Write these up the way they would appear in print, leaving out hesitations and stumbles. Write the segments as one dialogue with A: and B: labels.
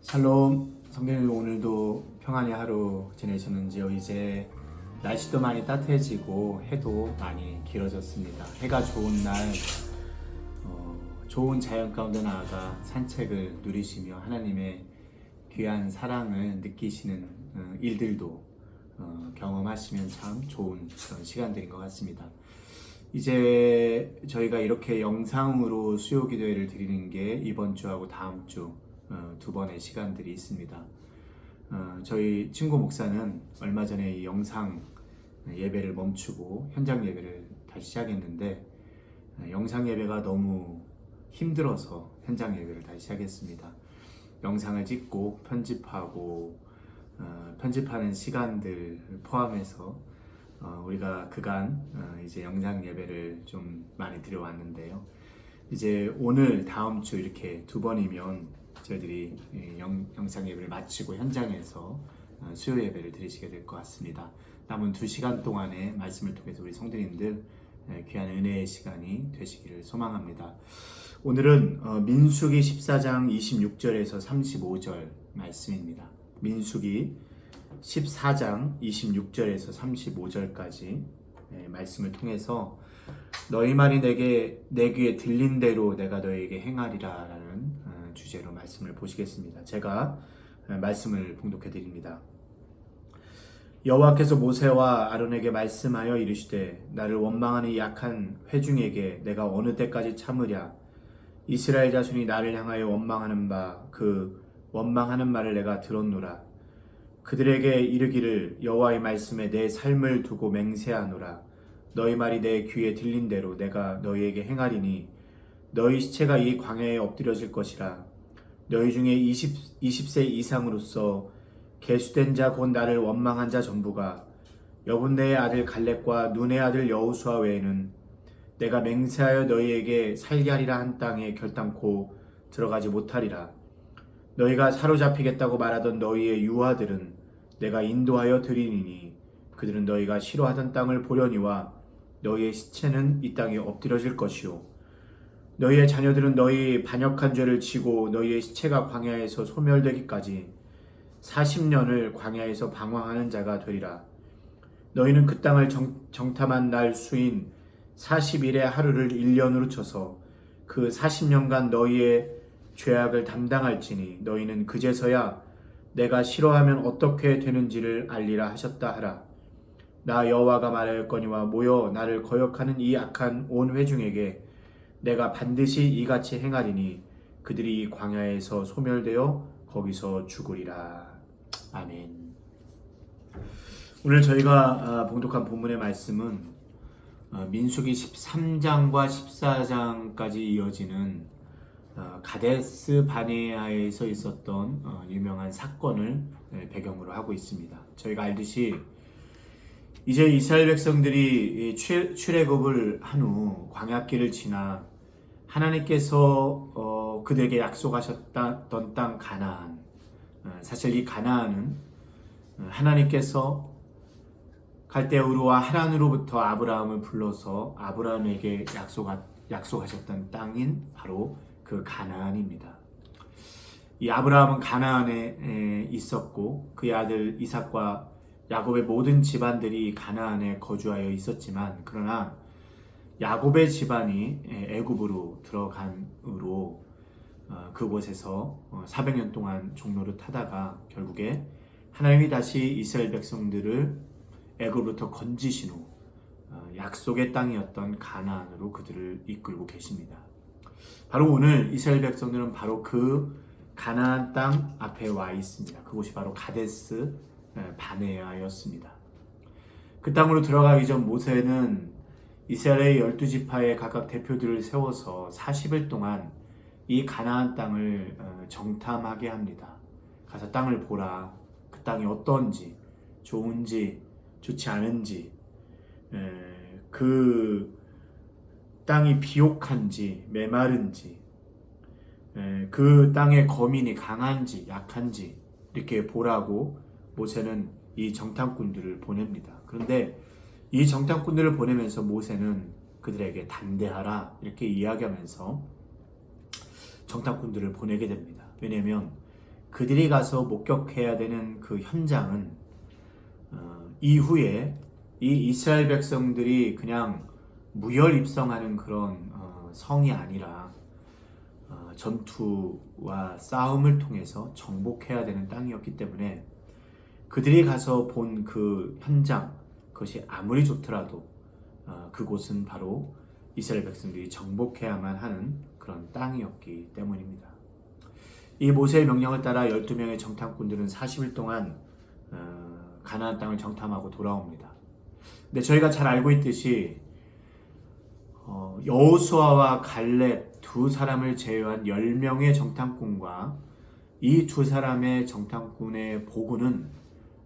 A: 샬롬 성도님, 오늘도 평안히 하루 지내셨는지요? 이제 날씨도 많이 따뜻해지고 해도 많이 길어졌습니다. 해가 좋은 날 좋은 자연 가운데 나아가 산책을 누리시며 하나님의 귀한 사랑을 느끼시는 일들도 경험하시면 참 좋은 그런 시간들인 것 같습니다. 이제 저희가 이렇게 영상으로 수요 기도회를 드리는 게 이번 주하고 다음 주 두 번의 시간들이 있습니다. 저희 친구 목사는 얼마 전에 이 영상 예배를 멈추고 현장 예배를 다시 시작했는데 영상 예배가 너무 힘들어서 현장 예배를 다시 시작했습니다. 영상을 찍고 편집하고 편집하는 시간들 포함해서 우리가 그간 이제 영상 예배를 좀 많이 드려왔는데요. 이제 오늘 다음 주 이렇게 두 번이면 저희들이 영상 예배를 마치고 현장에서 수요 예배를 드리시게 될 것 같습니다. 남은 2시간 동안의 말씀을 통해서 우리 성도님들 귀한 은혜의 시간이 되시기를 소망합니다. 오늘은 민수기 14장 26절에서 35절 말씀입니다. 민수기 14장 26절에서 35절까지 말씀을 통해서 너희 말이 내 귀에 들린 대로 내가 너희에게 행하리라 라는 주제로 말씀을 보시겠습니다. 제가 말씀을 봉독해 드립니다. 여호와께서 모세와 아론에게 말씀하여 이르시되 나를 원망하는 이 약한 회중에게 내가 어느 때까지 참으랴. 이스라엘 자손이 나를 향하여 원망하는 바 그 원망하는 말을 내가 들었노라. 그들에게 이르기를 여호와의 말씀에 내 삶을 두고 맹세하노라. 너희 말이 내 귀에 들린 대로 내가 너희에게 행하리니 너희 시체가 이 광야에 엎드려질 것이라. 너희 중에 20세 이상으로서 계수된 자 곧 나를 원망한 자 전부가 여분네의 아들 갈렙과 눈의 아들 여호수아 외에는 내가 맹세하여 너희에게 살게 하리라 한 땅에 결단코 들어가지 못하리라. 너희가 사로잡히겠다고 말하던 너희의 유아들은 내가 인도하여 드리니니 그들은 너희가 싫어하던 땅을 보려니와 너희의 시체는 이 땅에 엎드려질 것이요 너희의 자녀들은 너희 반역한 죄를 지고 너희의 시체가 광야에서 소멸되기까지 40년을 광야에서 방황하는 자가 되리라. 너희는 그 땅을 정탐한 날 수인 40일의 하루를 1년으로 쳐서 그 40년간 너희의 죄악을 담당할지니 너희는 그제서야 내가 싫어하면 어떻게 되는지를 알리라 하셨다 하라. 나 여호와가 말하였거니와 모여 나를 거역하는 이 악한 온 회중에게 내가 반드시 이같이 행하리니 그들이 이 광야에서 소멸되어 거기서 죽으리라. 아멘. 오늘 저희가 봉독한 본문의 말씀은 민수기 13장과 14장까지 이어지는 가데스 바네아에서 있었던 유명한 사건을 배경으로 하고 있습니다. 저희가 알듯이 이제 이스라엘 백성들이 출애굽을 한 후 광야길을 지나 하나님께서 그들에게 약속하셨던 땅 가나안, 사실 이 가나안은 하나님께서 갈대우르와 하란으로부터 아브라함을 불러서 아브라함에게 약속하셨던 땅인 바로 그 가나안입니다. 이 아브라함은 가나안에 있었고 그의 아들 이삭과 야곱의 모든 집안들이 가나안에 거주하여 있었지만 그러나 야곱의 집안이 애굽으로 들어간 후로 그곳에서 400년 동안 종로를 타다가 결국에 하나님이 다시 이스라엘 백성들을 애굽으로부터 건지신 후 약속의 땅이었던 가나안으로 그들을 이끌고 계십니다. 바로 오늘 이스라엘 백성들은 바로 그 가나안 땅 앞에 와 있습니다. 그곳이 바로 가데스 바네아였습니다. 그 땅으로 들어가기 전 모세는 이스라엘의 12지파의 각각 대표들을 세워서 40일 동안 이 가나안 땅을 정탐하게 합니다. 가서 땅을 보라. 그 땅이 어떤지, 좋은지, 좋지 않은지, 그 땅이 비옥한지, 메마른지, 그 땅의 거민이 강한지, 약한지 이렇게 보라고 모세는 이 정탐꾼들을 보냅니다. 그런데 이 정탐꾼들을 보내면서 모세는 그들에게 담대하라 이렇게 이야기하면서 정탐꾼들을 보내게 됩니다. 왜냐하면 그들이 가서 목격해야 되는 그 현장은 이후에 이 이스라엘 백성들이 그냥 무혈 입성하는 그런 성이 아니라 전투와 싸움을 통해서 정복해야 되는 땅이었기 때문에 그들이 가서 본 그 현장, 그것이 아무리 좋더라도 그곳은 바로 이스라엘 백성들이 정복해야만 하는 그런 땅이었기 때문입니다. 이 모세의 명령을 따라 12명의 정탐꾼들은 40일 동안 가나안 땅을 정탐하고 돌아옵니다. 근데 저희가 잘 알고 있듯이 여호수아와 갈렙 두 사람을 제외한 10명의 정탐꾼과 이 두 사람의 정탐꾼의 보고는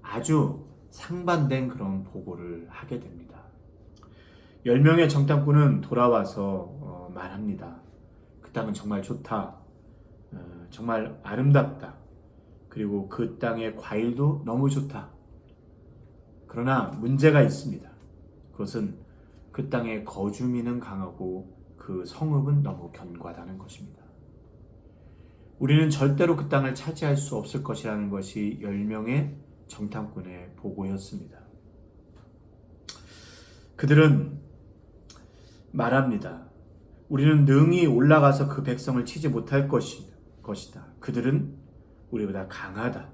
A: 아주 상반된 그런 보고를 하게 됩니다. 10명의 정탐꾼은 돌아와서 말합니다. 그 땅은 정말 좋다. 정말 아름답다. 그리고 그 땅의 과일도 너무 좋다. 그러나 문제가 있습니다. 그것은 그 땅의 거주민은 강하고 그 성읍은 너무 견고하다는 것입니다. 우리는 절대로 그 땅을 차지할 수 없을 것이라는 것이 10명의 정탐꾼의 보고였습니다. 그들은 말합니다. 우리는 능히 올라가서 그 백성을 치지 못할 것이다. 그들은 우리보다 강하다.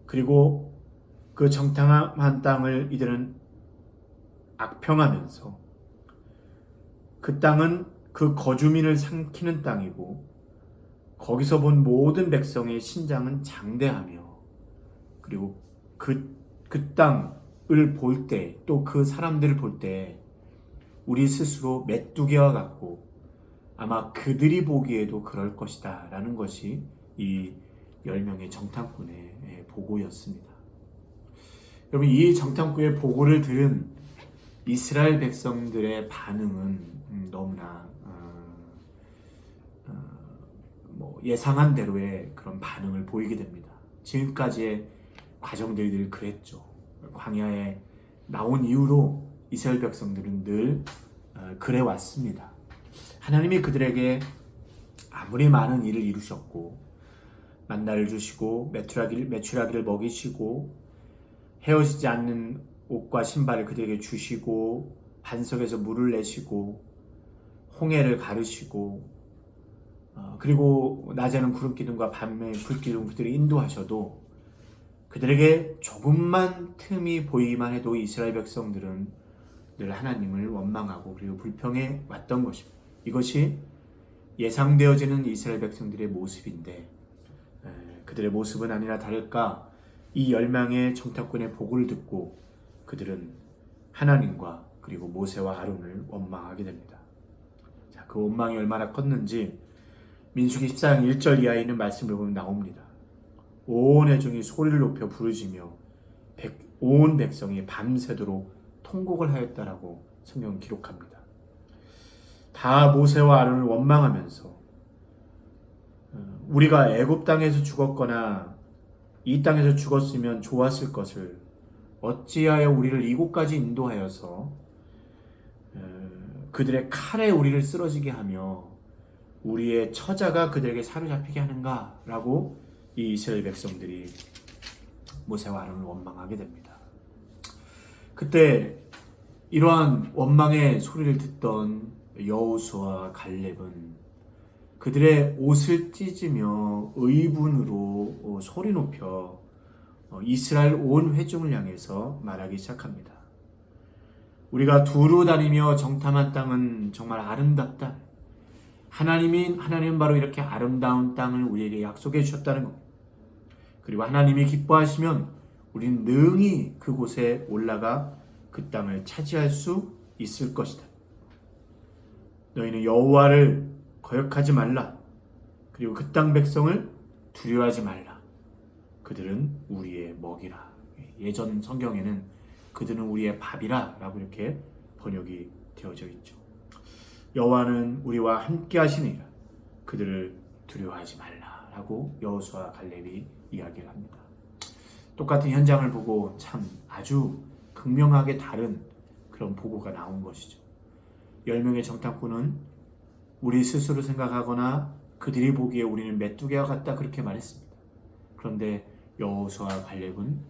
A: 그리고 그 정탐한 땅을 이들은 악평하면서 그 땅은 그 거주민을 삼키는 땅이고 거기서 본 모든 백성의 신장은 장대하며 그리고 그 땅을 볼 때 또 그 사람들을 볼 때 우리 스스로 메뚜기와 같고 아마 그들이 보기에도 그럴 것이다 라는 것이 이 10명의 정탐꾼의 보고였습니다. 여러분, 이 정탐꾼의 보고를 들은 이스라엘 백성들의 반응은 너무나 예상한 대로의 그런 반응을 보이게 됩니다. 지금까지의 과정들이 늘 그랬죠. 광야에 나온 이후로 이스라엘 백성들은 늘 그래 왔습니다. 하나님이 그들에게 아무리 많은 일을 이루셨고 만나를 주시고 메추라기를 먹이시고 헤어지지 않는 옷과 신발을 그들에게 주시고 반석에서 물을 내시고 홍해를 가르시고 그리고 낮에는 구름 기둥과 밤에 불 기둥 그들을 인도하셔도 그들에게 조금만 틈이 보이기만 해도 이스라엘 백성들은 늘 하나님을 원망하고 그리고 불평해 왔던 것입니다. 이것이 예상되어지는 이스라엘 백성들의 모습인데 그들의 모습은 아니나 다를까 이 10명의 정탐꾼의 보고를 듣고 그들은 하나님과 그리고 모세와 아론을 원망하게 됩니다. 자, 그 원망이 얼마나 컸는지 민수기 14장 1절 이하에 있는 말씀을 보면 나옵니다. 온 회중이 소리를 높여 부르짖며 온 백성이 밤새도록 통곡을 하였다라고 성경은 기록합니다. 다 모세와 아론을 원망하면서 우리가 애굽 땅에서 죽었거나 이 땅에서 죽었으면 좋았을 것을 어찌하여 우리를 이곳까지 인도하여서 그들의 칼에 우리를 쓰러지게 하며 우리의 처자가 그들에게 사로잡히게 하는가라고 이 이스라엘 백성들이 모세와 아론을 원망하게 됩니다. 그때 이러한 원망의 소리를 듣던 여호수아와 갈렙은 그들의 옷을 찢으며 의분으로 소리 높여 이스라엘 온 회중을 향해서 말하기 시작합니다. 우리가 두루 다니며 정탐한 땅은 정말 아름답다. 하나님은 바로 이렇게 아름다운 땅을 우리에게 약속해 주셨다는 것. 그리고 하나님이 기뻐하시면 우리는 능히 그곳에 올라가 그 땅을 차지할 수 있을 것이다. 너희는 여호와를 거역하지 말라. 그리고 그 땅 백성을 두려워하지 말라. 그들은 우리의 먹이라. 예전 성경에는 그들은 우리의 밥이라 라고 이렇게 번역이 되어져 있죠. 여호와는 우리와 함께 하시니라. 그들을 두려워하지 말라 라고 여호수아 갈렙이 이야기를 합니다. 똑같은 현장을 보고 참 아주 극명하게 다른 그런 보고가 나온 것이죠. 10명의 정탐꾼은 우리 스스로 생각하거나 그들이 보기에 우리는 메뚜기와 같다 그렇게 말했습니다. 그런데 여호수아와 갈렙은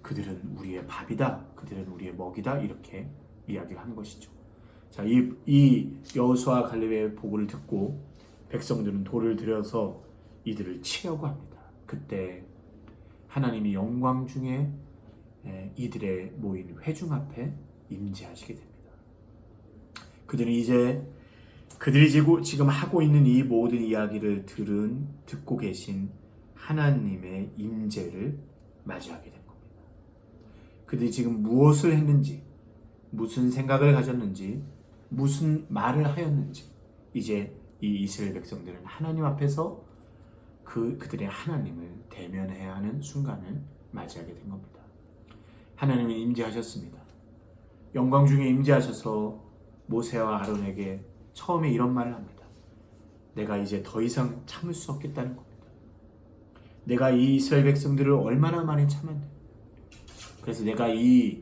A: 그들은 우리의 밥이다, 그들은 우리의 먹이다 이렇게 이야기를 한 것이죠. 자, 이 여호수아와 갈렙의 보고를 듣고 백성들은 돌을 들여서 이들을 치려고 합니다. 그때 하나님이 영광 중에 이들의 모인 회중 앞에 임재하시게 됩니다. 그들은 이제 그들이 지금 하고 있는 이 모든 이야기를 듣고 계신 하나님의 임재를 맞이하게 된 겁니다. 그들이 지금 무엇을 했는지, 무슨 생각을 가졌는지, 무슨 말을 하였는지 이제 이 이스라엘 백성들은 하나님 앞에서 그들의 하나님을 대면해야 하는 순간을 맞이하게 된 겁니다. 하나님이 임재하셨습니다. 영광 중에 임재하셔서 모세와 아론에게 처음에 이런 말을 합니다. 내가 이제 더 이상 참을 수 없겠다는 겁니다. 내가 이 이스라엘 백성들을 얼마나 많이 참았냐. 그래서 내가 이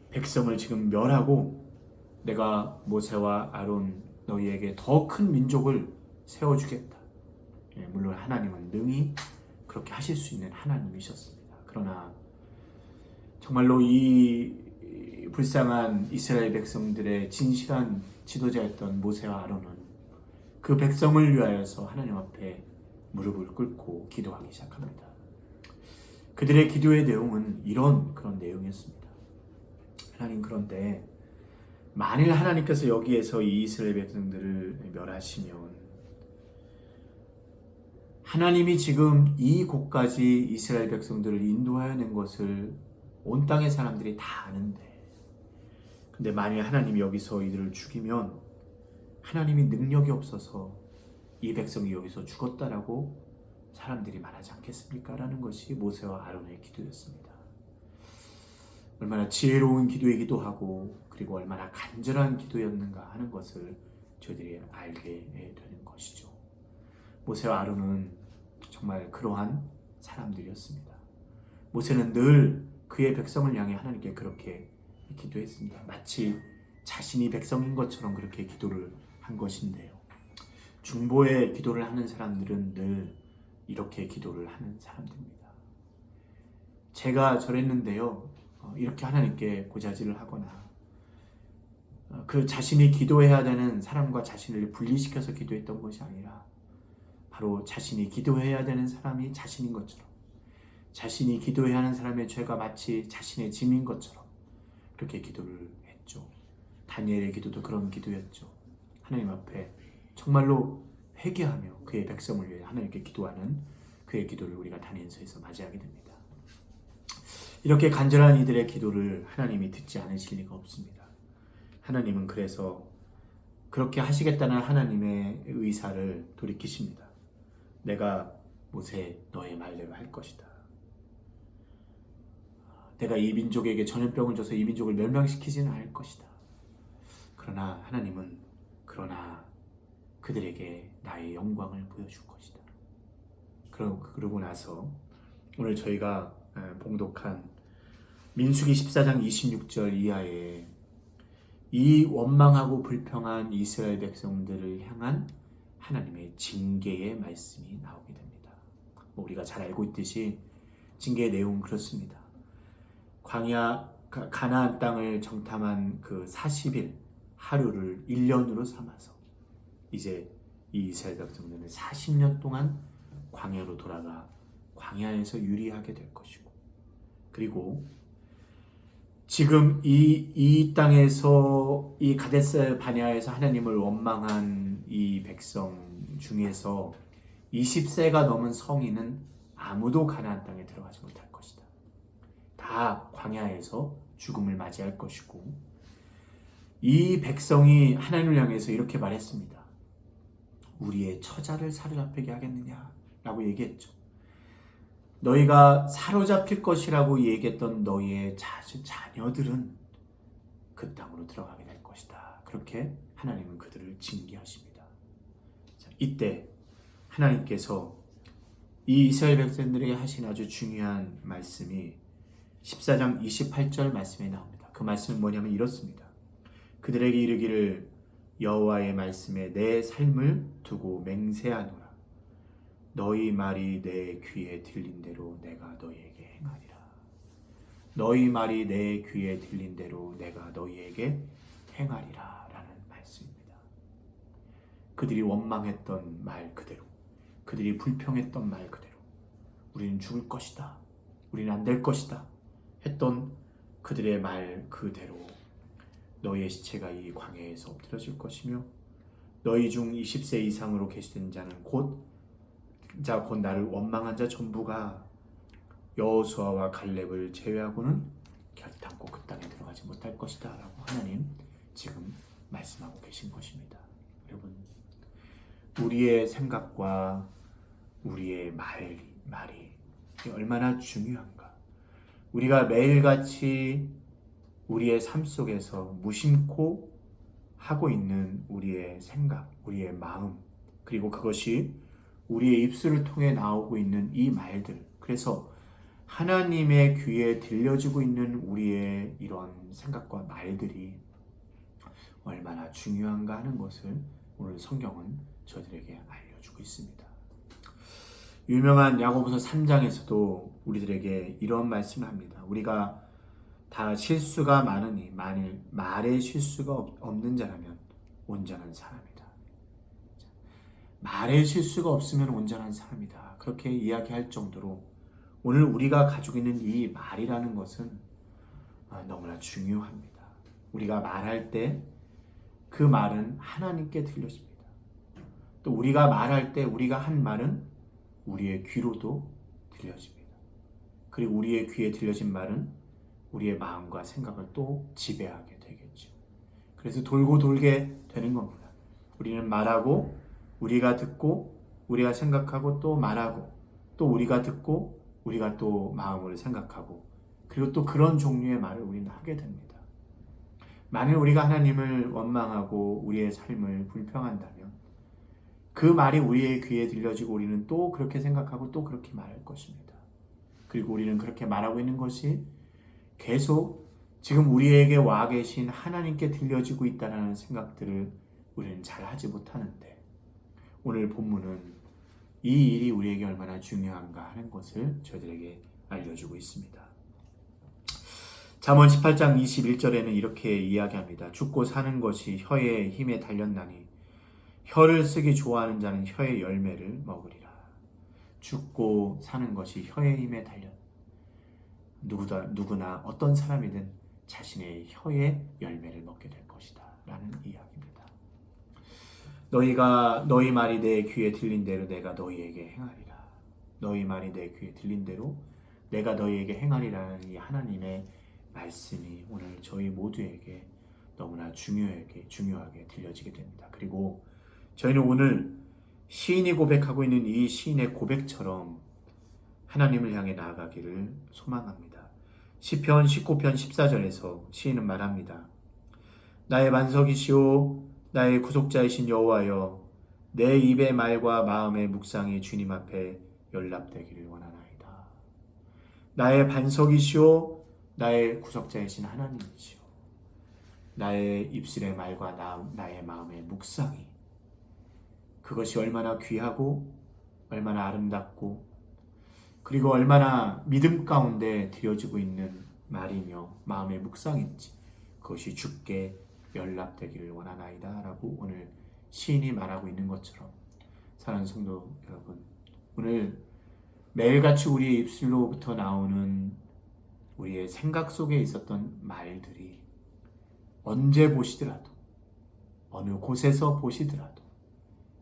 A: 백성을 지금 멸하고 내가 모세와 아론 너희에게 더 큰 민족을 세워주겠다. 물론 하나님은 능히 그렇게 하실 수 있는 하나님이셨습니다. 그러나 정말로 이 불쌍한 이스라엘 백성들의 진실한 지도자였던 모세와 아론은 그 백성을 위하여서 하나님 앞에 무릎을 꿇고 기도하기 시작합니다. 그들의 기도의 내용은 그런 내용이었습니다. 하나님, 그런데 만일 하나님께서 여기에서 이 이스라엘 백성들을 멸하시면 하나님이 지금 이곳까지 이스라엘 백성들을 인도하여 낸 것을 온 땅의 사람들이 다 아는데, 근데 만일 하나님이 여기서 이들을 죽이면 하나님이 능력이 없어서 이 백성이 여기서 죽었다라고 사람들이 말하지 않겠습니까? 라는 것이 모세와 아론의 기도였습니다. 얼마나 지혜로운 기도이기도 하고 그리고 얼마나 간절한 기도였는가 하는 것을 저희들이 알게 되는 것이죠. 모세와 아론은 정말 그러한 사람들이었습니다. 모세는 늘 그의 백성을 향해 하나님께 그렇게 기도했습니다. 마치 자신이 백성인 것처럼 그렇게 기도를 한 것인데요. 중보의 기도를 하는 사람들은 늘 이렇게 기도를 하는 사람들입니다. 제가 저랬는데요, 이렇게 하나님께 고자질을 하거나 그 자신이 기도해야 되는 사람과 자신을 분리시켜서 기도했던 것이 아니라 바로 자신이 기도해야 되는 사람이 자신인 것처럼, 자신이 기도해야 하는 사람의 죄가 마치 자신의 짐인 것처럼 그렇게 기도를 했죠. 다니엘의 기도도 그런 기도였죠. 하나님 앞에 정말로 회개하며 그의 백성을 위해 하나님께 기도하는 그의 기도를 우리가 다니엘서에서 맞이하게 됩니다. 이렇게 간절한 이들의 기도를 하나님이 듣지 않으실 리가 없습니다. 하나님은 그래서 그렇게 하시겠다는 하나님의 의사를 돌이키십니다. 내가 모세 너의 말대로 할 것이다. 내가 이 민족에게 전염병을 줘서 이 민족을 멸망시키지는 않을 것이다. 그러나 하나님은 그들에게 나의 영광을 보여줄 것이다. 그러고 나서 오늘 저희가 봉독한 민수기 14장 26절 이하에 이 원망하고 불평한 이스라엘 백성들을 향한 하나님의 징계의 말씀이 나오게 됩니다. 우리가 잘 알고 있듯이 징계의 내용은 그렇습니다. 가나안 땅을 정탐한 그 40일 하루를 1년으로 삼아서 이제 이 이스라엘 백성들은 40년 동안 광야로 돌아가 광야에서 유리하게 될 것이고, 그리고 지금 이 땅에서 이 가데스 바네아에서 하나님을 원망한 이 백성 중에서 20세가 넘은 성인은 아무도 가나안 땅에 들어가지 못할 것이다. 다 광야에서 죽음을 맞이할 것이고, 이 백성이 하나님을 향해서 이렇게 말했습니다. 우리의 처자를 사로잡히게 하겠느냐 라고 얘기했죠. 너희가 사로잡힐 것이라고 얘기했던 너희의 자녀들은 그 땅으로 들어가게 될 것이다. 그렇게 하나님은 그들을 징계하십니다. 자, 이때 하나님께서 이 이스라엘 백성들에게 하신 아주 중요한 말씀이 14장 28절 말씀에 나옵니다. 그 말씀은 뭐냐면 이렇습니다. 그들에게 이르기를 여호와의 말씀에 내 삶을 두고 맹세하노라. 너희 말이 내 귀에 들린 대로 내가 너희에게 행하리라. 너희 말이 내 귀에 들린 대로 내가 너희에게 행하리라 라는 말씀입니다. 그들이 원망했던 말 그대로, 그들이 불평했던 말 그대로, 우리는 죽을 것이다, 우리는 안 될 것이다 했던 그들의 말 그대로 너희의 시체가 이 광야에서 엎드려질 것이며 너희 중 20세 이상으로 계시된 자는 곧 나를 원망한 자 전부가 여호수아와 갈렙을 제외하고는 결단코 그 땅에 들어가지 못할 것이다 라고 하나님 지금 말씀하고 계신 것입니다. 여러분, 우리의 생각과 우리의 말이 얼마나 중요한가. 우리가 매일같이 우리의 삶 속에서 무심코 하고 있는 우리의 생각, 우리의 마음, 그리고 그것이 우리의 입술을 통해 나오고 있는 이 말들, 그래서 하나님의 귀에 들려지고 있는 우리의 이런 생각과 말들이 얼마나 중요한가 하는 것을 오늘 성경은 저희들에게 알려주고 있습니다. 유명한 야고보서 3장에서도 우리들에게 이런 말씀을 합니다. 우리가 다 실수가 많으니 만일 말에 실수가 없는 자라면 온전한 사람이다. 말에 실수가 없으면 온전한 사람이다. 그렇게 이야기할 정도로 오늘 우리가 가지고 있는 이 말이라는 것은 너무나 중요합니다. 우리가 말할 때 그 말은 하나님께 들려집니다. 또 우리가 말할 때 우리가 한 말은 우리의 귀로도 들려집니다. 그리고 우리의 귀에 들려진 말은 우리의 마음과 생각을 또 지배하게 되겠죠. 그래서 돌고 돌게 되는 겁니다. 우리는 말하고 우리가 듣고 우리가 생각하고 또 말하고 또 우리가 듣고 우리가 또 마음으로 생각하고 그리고 또 그런 종류의 말을 우리는 하게 됩니다. 만일 우리가 하나님을 원망하고 우리의 삶을 불평한다면 그 말이 우리의 귀에 들려지고 우리는 또 그렇게 생각하고 또 그렇게 말할 것입니다. 그리고 우리는 그렇게 말하고 있는 것이 계속 지금 우리에게 와 계신 하나님께 들려지고 있다는 생각들을 우리는 잘 하지 못하는데 오늘 본문은 이 일이 우리에게 얼마나 중요한가 하는 것을 저희들에게 알려주고 있습니다. 잠언 18장 21절에는 이렇게 이야기합니다. 죽고 사는 것이 혀의 힘에 달렸나니 혀를 쓰기 좋아하는 자는 혀의 열매를 먹으리라. 죽고 사는 것이 혀의 힘에 달렸. 누구나 어떤 사람이든 자신의 혀의 열매를 먹게 될 것이다 라는 이야기입니다. 너희 말이 내 귀에 들린 대로 내가 너희에게 행하리라. 너희 말이 내 귀에 들린 대로 내가 너희에게 행하리라는 이 하나님의 말씀이 오늘 저희 모두에게 너무나 중요하게 들려지게 됩니다. 그리고 저희는 오늘 시인이 고백하고 있는 이 시인의 고백처럼 하나님을 향해 나아가기를 소망합니다. 시편 19편 14절에서 시인은 말합니다. 나의 반석이시오 나의 구속자이신 여호와여 내 입의 말과 마음의 묵상이 주님 앞에 연락되기를 원하나이다. 나의 반석이시오 나의 구속자이신 하나님이시오 나의 입술의 말과 나의 마음의 묵상이 그것이 얼마나 귀하고 얼마나 아름답고 그리고 얼마나 믿음 가운데 드려지고 있는 말이며 마음의 묵상인지 그것이 주께 연락되기를 원하나이다 라고 오늘 시인이 말하고 있는 것처럼 사랑하는 성도 여러분, 오늘 매일같이 우리의 입술로부터 나오는 우리의 생각 속에 있었던 말들이 언제 보시더라도 어느 곳에서 보시더라도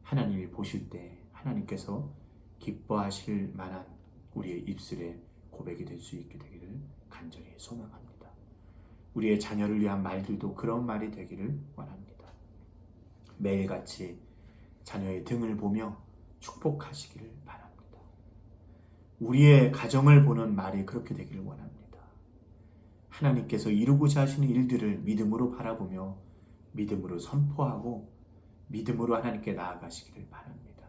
A: 하나님이 보실 때 하나님께서 기뻐하실 만한 우리의 입술의 고백이 될 수 있게 되기를 간절히 소망합니다. 우리의 자녀를 위한 말들도 그런 말이 되기를 원합니다. 매일같이 자녀의 등을 보며 축복하시기를 바랍니다. 우리의 가정을 보는 말이 그렇게 되기를 원합니다. 하나님께서 이루고자 하시는 일들을 믿음으로 바라보며 믿음으로 선포하고 믿음으로 하나님께 나아가시기를 바랍니다.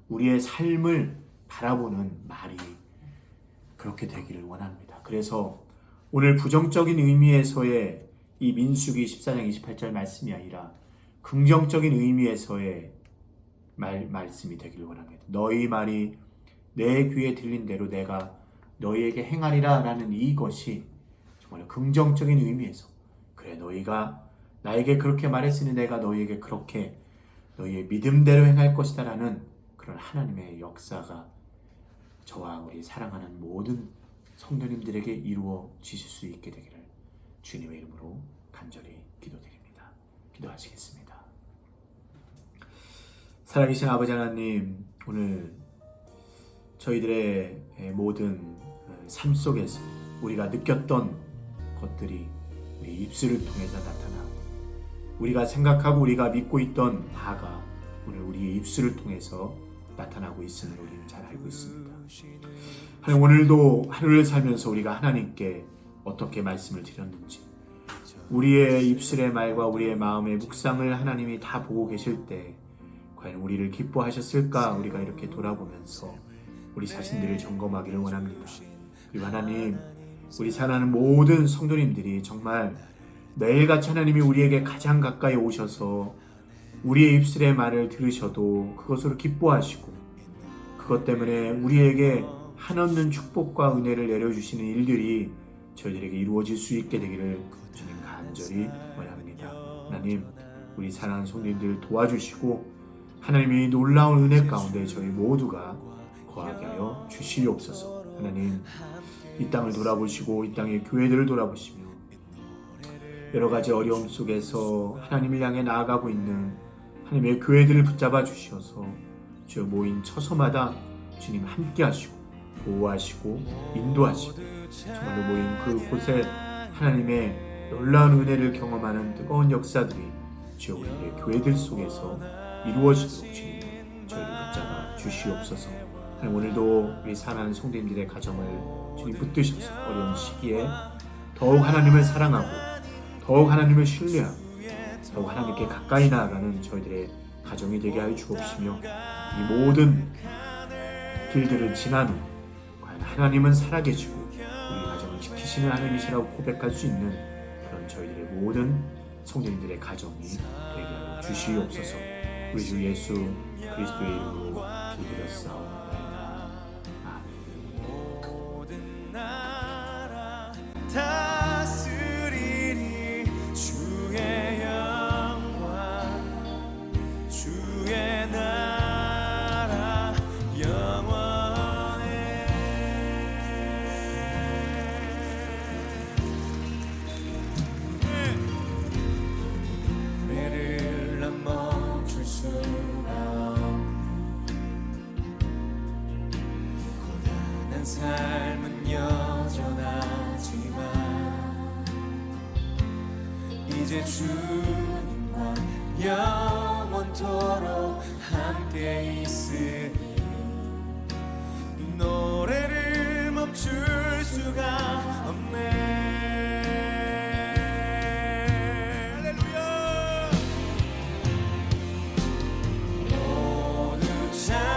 A: 우리의 삶을 바라보는 말이 그렇게 되기를 원합니다. 그래서 오늘 부정적인 의미에서의 이 민수기 14장 28절 말씀이 아니라 긍정적인 의미에서의 말씀이 되기를 원합니다. 너희 말이 내 귀에 들린 대로 내가 너희에게 행하리라 라는 이것이 정말 긍정적인 의미에서 그래 너희가 나에게 그렇게 말했으니 내가 너희에게 그렇게 너희의 믿음대로 행할 것이다 라는 그런 하나님의 역사가 저와 우리 사랑하는 모든 성도님들에게 이루어지실 수 있게 되기를 주님의 이름으로 간절히 기도드립니다. 기도하시겠습니다. 살아계신 아버지 하나님, 오늘 저희들의 모든 삶 속에서 우리가 느꼈던 것들이 우리 입술을 통해서 나타나 우리가 생각하고 우리가 믿고 있던 바가 오늘 우리의 입술을 통해서 나타나고 있음을 우리는 잘 알고 있습니다. 하나님, 오늘도 하루를 살면서 우리가 하나님께 어떻게 말씀을 드렸는지 우리의 입술의 말과 우리의 마음의 묵상을 하나님이 다 보고 계실 때 과연 우리를 기뻐하셨을까 우리가 이렇게 돌아보면서 우리 자신들을 점검하기를 원합니다. 그리고 하나님, 우리 사랑하는 모든 성도님들이 정말 매일같이 하나님이 우리에게 가장 가까이 오셔서 우리의 입술의 말을 들으셔도 그것으로 기뻐하시고 그것 때문에 우리에게 한없는 축복과 은혜를 내려주시는 일들이 저희들에게 이루어질 수 있게 되기를 주님 간절히 원합니다. 하나님, 우리 사랑하는 성도님들 도와주시고 하나님이 놀라운 은혜 가운데 저희 모두가 거하게 하여 주시옵소서. 하나님, 이 땅을 돌아보시고 이 땅의 교회들을 돌아보시며 여러 가지 어려움 속에서 하나님을 향해 나아가고 있는 하나님의 교회들을 붙잡아 주셔서 주 모인 처소마다 주님 함께 하시고 보호하시고 인도하시고 정말로 모인 그곳에 하나님의 놀라운 은혜를 경험하는 뜨거운 역사들이 주 우리의 교회들 속에서 이루어지도록 주님 저희를 붙잡아 주시옵소서. 오늘도 우리 사랑하는 성도님들의 가정을 주님 붙드셔서 어려운 시기에 더욱 하나님을 사랑하고 더욱 하나님을 신뢰하고 더욱 하나님께 가까이 나아가는 저희들의 가정이 되게 하여 주옵시며 이 모든 길들을 지난 후 과연 하나님은 살아계시고 우리 가정을 지키시는 하나님이시라고 고백할 수 있는 그런 저희들의 모든 성도님들의 가정이 되게 하여 주시옵소서. 우리 주 예수 그리스도의 이름으로 기도드렸사옵나이다.
B: 모든 나라 다스리니 주의 영광 주의 나라 영원해. 매를 난 멈출 수가 고단한 삶은 여전하지만 이제 주님과 영원토록 함께 있으니 노래를 멈출 수가 없네. 할렐루야. 모두 찬양해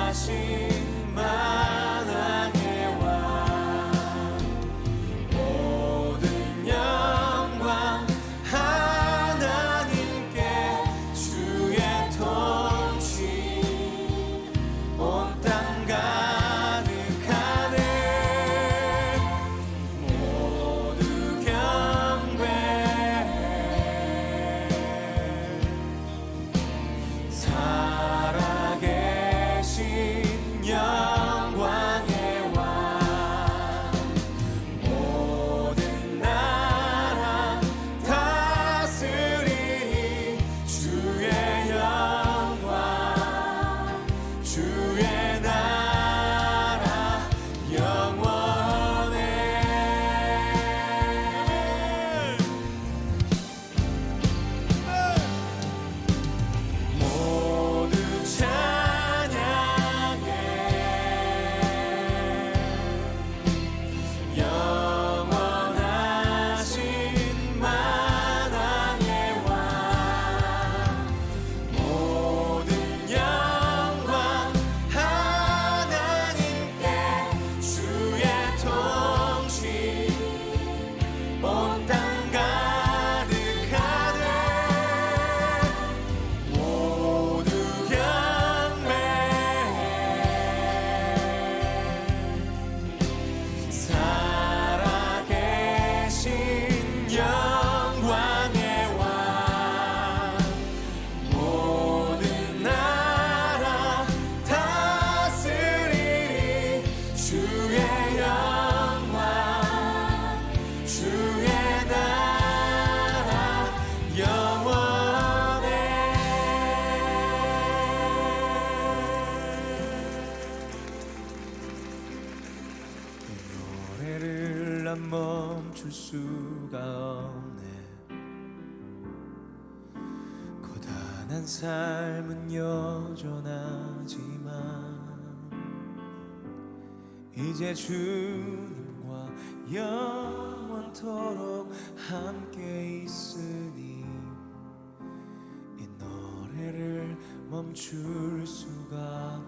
B: 영원하신 만왕의 왕 모든 영광 멈출 수가 없네. 고단한 삶은 여전하지만 이제 주님과 영원토록 함께 있으니 이 노래를 멈출 수가